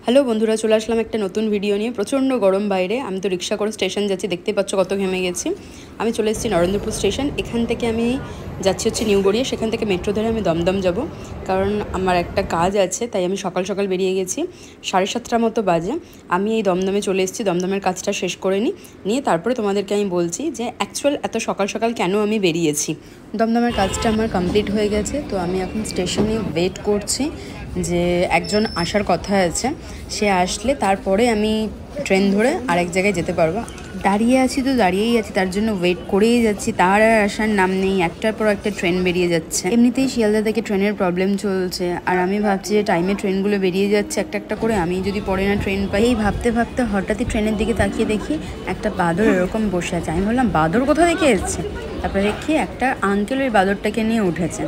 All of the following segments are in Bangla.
হ্যালো বন্ধুরা, চলে আসলাম একটা নতুন ভিডিও নিয়ে। প্রচণ্ড গরম বাইরে, আমি তো রিক্সা করে স্টেশন যাচ্ছি, দেখতে পাচ্ছ কত ঘেমে গেছি। আমি চলে এসেছি নরেন্দ্রপুর স্টেশন। এখান থেকে আমি যাচ্ছি হচ্ছে নিউ গড়িয়া, সেখান থেকে মেট্রো ধরে আমি দমদম যাব, কারণ আমার একটা কাজ আছে, তাই আমি সকাল সকাল বেরিয়ে গেছি। 7:30 মতো বাজে আমি এই দমদমে চলে এসেছি। দমদমের কাজটা শেষ করে নিয়ে তারপরে তোমাদেরকে আমি বলছি যে অ্যাকচুয়াল এত সকাল সকাল কেন আমি বেরিয়েছি। দমদমের কাজটা আমার কমপ্লিট হয়ে গেছে, তো আমি এখন স্টেশনে ওয়েট করছি যে একজন আসার কথা আছে, সে আসলে তারপরে আমি ট্রেন ধরে আরেক জায়গায় যেতে পারবো। দাঁড়িয়ে আছি তো দাঁড়িয়েই আছি, তার জন্য ওয়েট করেই যাচ্ছি, তার আর আসার নাম নেই। একটার পর একটা ট্রেন বেরিয়ে যাচ্ছে। এমনিতেই শিয়ালদা থেকে ট্রেনের প্রবলেম চলছে, আর আমি ভাবছি যে টাইমে ট্রেনগুলো বেরিয়ে যাচ্ছে একটা একটা করে, আমি যদি পরে না ট্রেন পাই। এই ভাবতে ভাবতে হঠাৎই ট্রেনের দিকে তাকিয়ে দেখি একটা বাঁদর এরকম বসে আছে। আমি বললাম বাঁদর কোথা থেকে এসেছে, তারপরে দেখি একটা আঙ্কেল ওই বাঁদরটাকে নিয়ে উঠেছে।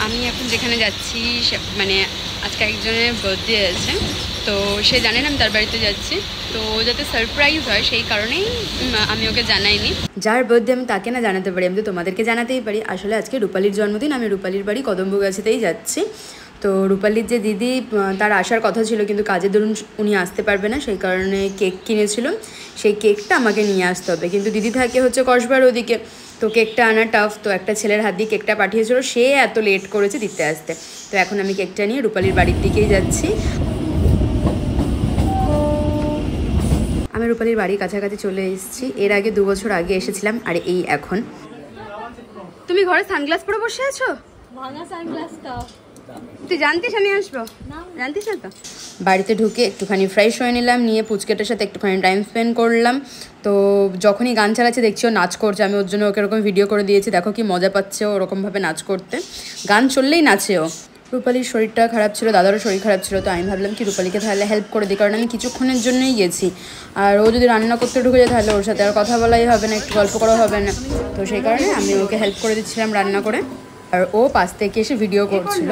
আমি এখন যেখানে যাচ্ছি মানে আজকে একজনের বার্থডে আছে, তো সে জানে না আমি তার বাড়িতে যাচ্ছি, তো যাতে সারপ্রাইজ হয় সেই কারণেই আমি ওকে জানাইনি। যার বার্থডে আমি তাকে না জানাতে পারি, আমি তো তোমাদেরকে জানাতেই পারি। আসলে আজকে রূপালীর জন্মদিন, আমি রূপালীর বাড়ি কদম্বগাছিতেই যাচ্ছি। তো রূপালীর যে দিদি, তার আসার কথা ছিল, কিন্তু কাজের দরুন উনি আসতে পারবে না, সেই কারণে কেক কিনেছিল। সেই কেকটা আমাকে নিয়ে আসতে হবে, কিন্তু দিদি থাকে হচ্ছে কসবার ওদিকে, তো কেকটা আনা টাফ। তো একটা ছেলের হাত দিয়ে কেকটা পাঠিয়েছিল, সে এত লেট করেছে দিতে আসতে। তো এখন আমি কেকটা নিয়ে রূপালীর বাড়ির দিকেই যাচ্ছি। আমি রূপালীর বাড়ির কাছাকাছি চলে এসেছি। এর আগে 2 বছর আগে এসেছিলাম, আর এই এখন। তুমি ঘরে সানগ্লাস পরে বসে আছো? ভাঙা সানগ্লাসটা তুই জানতিস আমি আসবো? জানতিস না তো। বাড়িতে ঢুকে একটুখানি ফ্রেশ হয়ে নিলাম, নিয়ে পুচকেটার সাথে একটুখানি টাইম স্পেন্ড করলাম। তো যখনই গান চালাচ্ছে দেখছি ও নাচ করছে, আমি ওর জন্য ওকে এরকম ভিডিও করে দিয়েছি, দেখো কি মজা পাচ্ছে ও ওরকমভাবে নাচ করতে। গান চললেই নাচে ও। রূপালীর শরীরটা খারাপ ছিল, দাদারও শরীর খারাপ ছিল, তো আমি ভাবলাম কি রূপালীকে তাহলে হেল্প করে দিই, কারণ আমি কিছুক্ষণের জন্যই গেছি, আর ও যদি রান্না করতে ঢুকে যায় তাহলে ওর সাথে আর কথা বলাই হবে না, একটু গল্প করা হবে না। তো সেই কারণে আমি ওকে হেল্প করে দিচ্ছিলাম রান্না করে, আর ও পাশ থেকে এসে ভিডিও করছিল।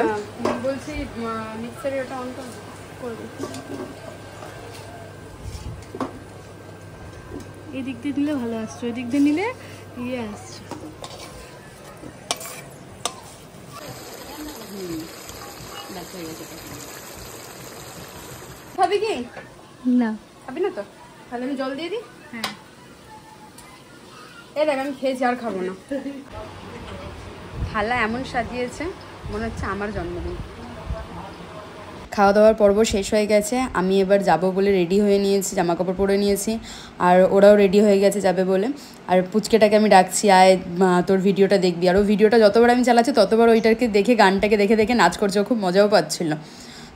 বলছি মিক্সারে ওটা অন করবে। এই দিক দিয়ে নিলে ভালো আসছে, ওই দিক দিয়ে নিলে ইয়ে আসছে। খাবি কি? না খাবি না তো? তাহলে আমি জল দিয়ে দিই। হ্যাঁ, এই দেখ আমি খেয়েছি, আর খাবো না। থালা এমন সাজিয়েছে মনে হচ্ছে আমার জন্মদিন। খাওয়া দাওয়ার পর্ব শেষ হয়ে গেছে, আমি এবার যাব বলে রেডি হয়ে নিয়েছি, জামা কাপড় পরে নিয়েছি, আর ওরাও রেডি হয়ে গেছে যাবে বলে। আর পুচকেটাকে আমি ডাকছি, আয় তোর ভিডিওটা দেখবি। আর ও ভিডিওটা যতবার আমি চালাচ্ছি ততবার ওইটাকে দেখে, গানটাকে দেখে দেখে নাচ করছে, ও খুব মজাও পাচ্ছিল।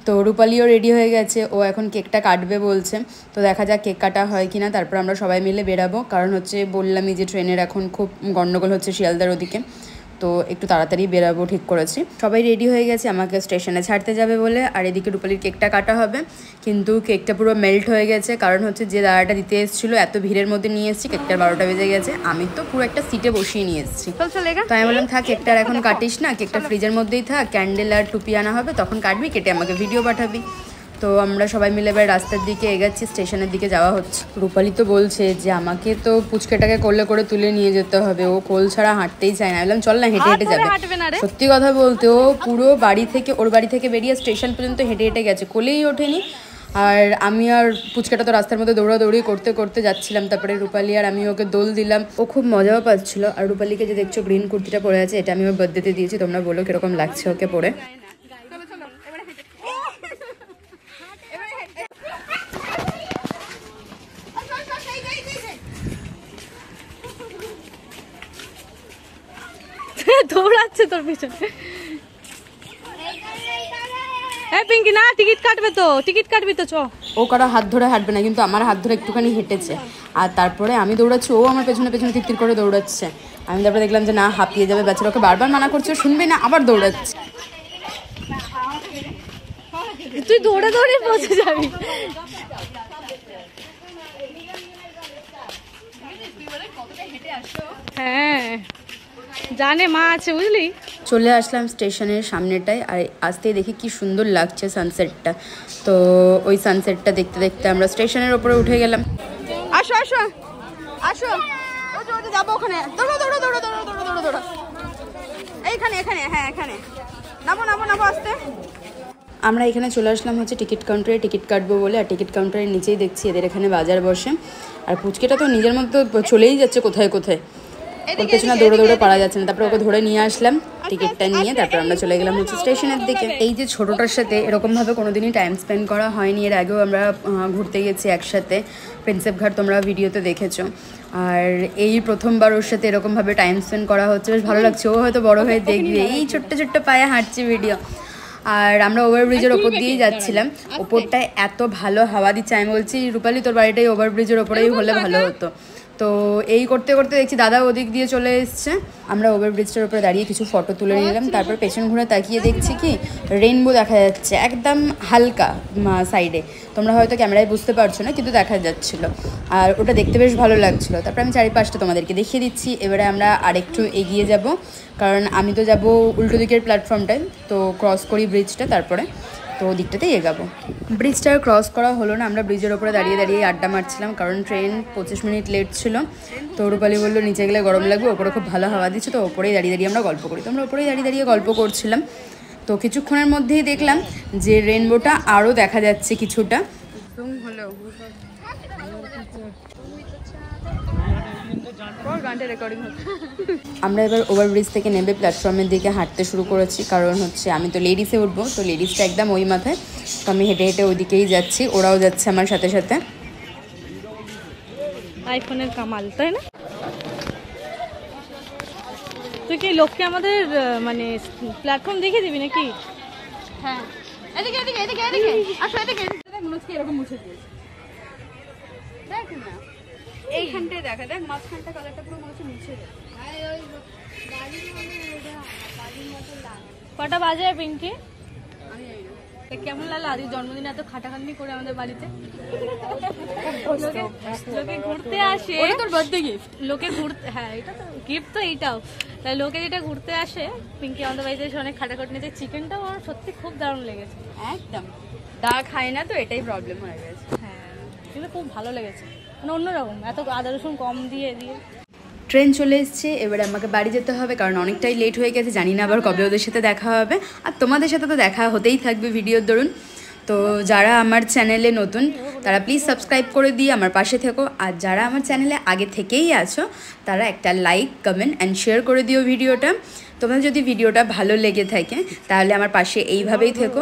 তো রূপালীও রেডি হয়ে গেছে, ও এখন কেকটা কাটবে বলছে, তো দেখা যাক কেক কাটা হয় কিনা, তারপর আমরা সবাই মিলে বেরাবো। কারণ হচ্ছে বললামই যে ট্রেনের এখন খুব গন্ডগোল হচ্ছে শিয়ালদার ওদিকে, তো একটু তাড়াতাড়ি বেরাবো ঠিক করেছি। সবাই রেডি হয়ে গেছে আমাকে স্টেশনে ছাড়তে যাবে বলে, আর এদিকে রূপালীর কেকটা কাটা হবে। কিন্তু কেকটা পুরো মেল্ট হয়ে গেছে, কারণ হচ্ছে যে দাদাটা দিতে এসেছিলো এত ভিড়ের মধ্যে নিয়ে এসেছি, কেকটার 12টা বেজে গেছে। আমি তো পুরো একটা সিটে বসিয়ে নিয়ে এসেছি, তো আমি বললাম থাক কেকটার এখন কাটিস না, কেকটা ফ্রিজের মধ্যেই থাক, ক্যান্ডেল আর টুপি আনা হবে, তখন কাটবি, কেটে আমাকে ভিডিও পাঠাবি। তো আমরা সবাই মিলে এবার রাস্তার দিকে এগাচ্ছি, স্টেশনের দিকে যাওয়া হচ্ছে। রূপালী তো বলছে যে আমাকে তো পুচকেটাকে কোলে করে তুলে নিয়ে যেতে হবে, ও কোল ছাড়া হাঁটতেই চায় না। বললাম চল না, হেঁটে হেঁটে যাবে। সত্যি কথা বলতে ও পুরো বাড়ি থেকে, ওর বাড়ি থেকে বেরিয়ে স্টেশন পর্যন্ত হেঁটে হেঁটে গেছে, কোলেই ওঠেনি। আর আমি আর পুচকাটা তো রাস্তার মধ্যে দৌড়াদৌড়ি করতে করতে যাচ্ছিলাম। তারপরে রূপালী আর আমি ওকে দোল দিলাম, ও খুব মজাও পাচ্ছিল। আর রূপালীকে যে দেখছো গ্রিন কুর্তিটা পরে আছে, এটা আমি ওর বার্থডেতে দিয়েছি, তোমরা বলো কিরকম লাগছে ওকে পরে। দৌড়াচ্ছে তোর পিছনে। এই পিঙ্কি না, টিকিট কাটবে তো, টিকিট কাটবি তো, চ। ও কারো হাত ধরে হাঁটবে না, কিন্তু আমার হাত ধরে একটুখানি হেঁটেছে। আর তারপরে আমি দৌড়াচ্ছি, ও আমার পেছনে পেছনে তির করে দৌড়াচ্ছে। আমি তারপরে দেখলাম যে না, হাঁপিয়ে যাবে বেচারা, ওকে বারবার মানা করছে, শুনবে না, আবার দৌড়াচ্ছে। তুই দৌড়ে দৌড়ে পৌঁছে যাবি। হ্যাঁ জানে মা আছে, বুঝলি। চলে আসলাম স্টেশনের সামনেটায়, আর আসতেই দেখি কি সুন্দর লাগছে সানসেটটা। তো ওই সানসেটটা দেখতে দেখতে আমরা স্টেশনের ওপরে উঠে গেলাম। আসো আসো আসো, যাবো ওখানে, দৌড়ো দৌড়ো দৌড়ো দৌড়ো দৌড়ো দৌড়ো দৌড়ো, এইখানে এখানে, হ্যাঁ এখানে নামো নামো নামো, আসতে। আমরা এখানে চলে আসলাম হচ্ছে টিকিট কাউন্টারে টিকিট কাটবো বলে। আর টিকিট কাউন্টারের নিচেই দেখছি এদের এখানে বাজার বসে। আর পুচকেটা তো নিজের মতো চলেই যাচ্ছে কোথায় কোথায়, ওর পেছনে দৌড়ে দৌড়ে পারা যাচ্ছে না। তারপরে ওকে ধরে নিয়ে আসলাম, টিকিটটা নিয়ে তারপর আমরা চলে গেলাম হচ্ছে স্টেশনের দিকে। এই যে ছোটোটার সাথে এরকমভাবে কোনোদিনই টাইম স্পেন্ড করা হয়নি। এর আগেও আমরা ঘুরতে গেছি একসাথে, প্রিন্সেপ ঘাট তোমরা ভিডিওতে দেখেছো। আর এই প্রথমবার ওর সাথে এরকমভাবে টাইম স্পেন্ড করা হচ্ছে, বেশ ভালো লাগছে। ও হয়তো বড় হয়ে দেখবে, এই ছোট্ট ছোট্ট পায়ে হাঁটছি ভিডিও। আর আমরা ওভারব্রিজের ওপর দিয়েই যাচ্ছিলাম, ওপরটায় এত ভালো হাওয়া দিচ্ছে। আমি বলছি রূপালি তোর বাড়িটাই ওভারব্রিজের ওপরেই হলে ভালো হতো। তো এই করতে করতে দেখছি দাদা ওদিক দিয়ে চলে এসছে। আমরা ওভারব্রিজটার উপরে দাঁড়িয়ে কিছু ফটো তুলে নিলাম। তারপর পেছন ঘুরে তাকিয়ে দেখছি কি রেইনবো দেখা যাচ্ছে একদম হালকা সাইডে। তোমরা হয়তো ক্যামেরায় বুঝতে পারছো না, কিন্তু দেখা যাচ্ছিলো। আর ওটা দেখতে বেশ ভালো লাগছিলো। তারপর আমি চারিপাশটা তোমাদেরকে দেখিয়ে দিচ্ছি। এবারে আমরা আরেকটু এগিয়ে যাব, কারণ আমি তো যাব উল্টো দিকের প্ল্যাটফর্মটায়, তো ক্রস করি ব্রিজটা, তারপরে তো দিকটাতেই এগাবো। ব্রিজটা ক্রস করা হলো না, আমরা ব্রিজের ওপরে দাঁড়িয়ে দাঁড়িয়ে আড্ডা মারছিলাম, কারণ ট্রেন 25 মিনিট লেট ছিল। তো রূপালি বললো নিচে গেলে গরম লাগবে, ওপরে খুব ভালো হাওয়া দিচ্ছে, তো ওপরেই দাঁড়িয়ে দাঁড়িয়ে আমরা গল্প করি। তো আমরা ওপরেই দাঁড়িয়ে দাঁড়িয়ে গল্প করছিলাম। তো কিছুক্ষণের মধ্যেই দেখলাম যে রেনবোটা আরও দেখা যাচ্ছে কিছুটা। আমরা এবার ওভারব্রিজ থেকে নেমে প্ল্যাটফর্মের দিকে হাঁটতে শুরু করেছি, কারণ হচ্ছে আমি তো লেডিসে উঠবো, তো লেডিসটা একদম ওই মাথায়। তো আমি হেঁটে হেঁটে ওইদিকেই যাচ্ছি, ওরাও যাচ্ছে আমার সাথে সাথে। আইফোনের কামাল, তাই না? তুই কি লোককে আমাদের মানে প্ল্যাটফর্ম দেখে দিবি নাকি? হ্যাঁ, এদিকে এদিকে এদিকে এদিকে আসো, এদিকে মনে হচ্ছে এরকম মুছে দিয়েছে। দেখ না এইখানটায় দেখা, দেখ মাঝখানটা কালারটা পুরো মনে হচ্ছে মুছে দেয়। কটা বাজে পিঙ্কি? কেমন লাগলো আদি জন্মদিন এত খাটাখাটনি করে আমাদের বাড়িতে? লোকে ঘুরতে আসে, তোর বার্থডে গিফট। লোকে ঘুরতে, হ্যাঁ এটা তো গিফট, তো এইটাও তাই। লোকে যেটা ঘুরতে আসে, পিঙ্কি আমাদের বাড়িতে এসে অনেক খাটাখাটনি। যে চিকেনটাও আমার সত্যি খুব দারুণ লেগেছে। একদম দা খায় না তো, এটাই প্রবলেম হয়ে গেছে। হ্যাঁ কিন্তু খুব ভালো লেগেছে, মানে অন্যরকম, এত আদা রসুন কম দিয়ে দিয়ে। ট্রেন চলে এসছে, এবারে আমাকে বাড়ি যেতে হবে, কারণ অনেকটাই লেট হয়ে গেছে। জানি না আবার কবে ওদের সাথে দেখা হবে, আর তোমাদের সাথে তো দেখা হতেই থাকবে ভিডিওর দরুন। তো যারা আমার চ্যানেলে নতুন তারা প্লিজ সাবস্ক্রাইব করে দিয়ে আমার পাশে থেকো। আর যারা আমার চ্যানেলে আগে থেকেই আছো তারা একটা লাইক, কমেন্ট অ্যান্ড শেয়ার করে দিও ভিডিওটা। তোমাদের যদি ভিডিওটা ভালো লেগে থাকে তাহলে আমার পাশে এইভাবেই থেকো।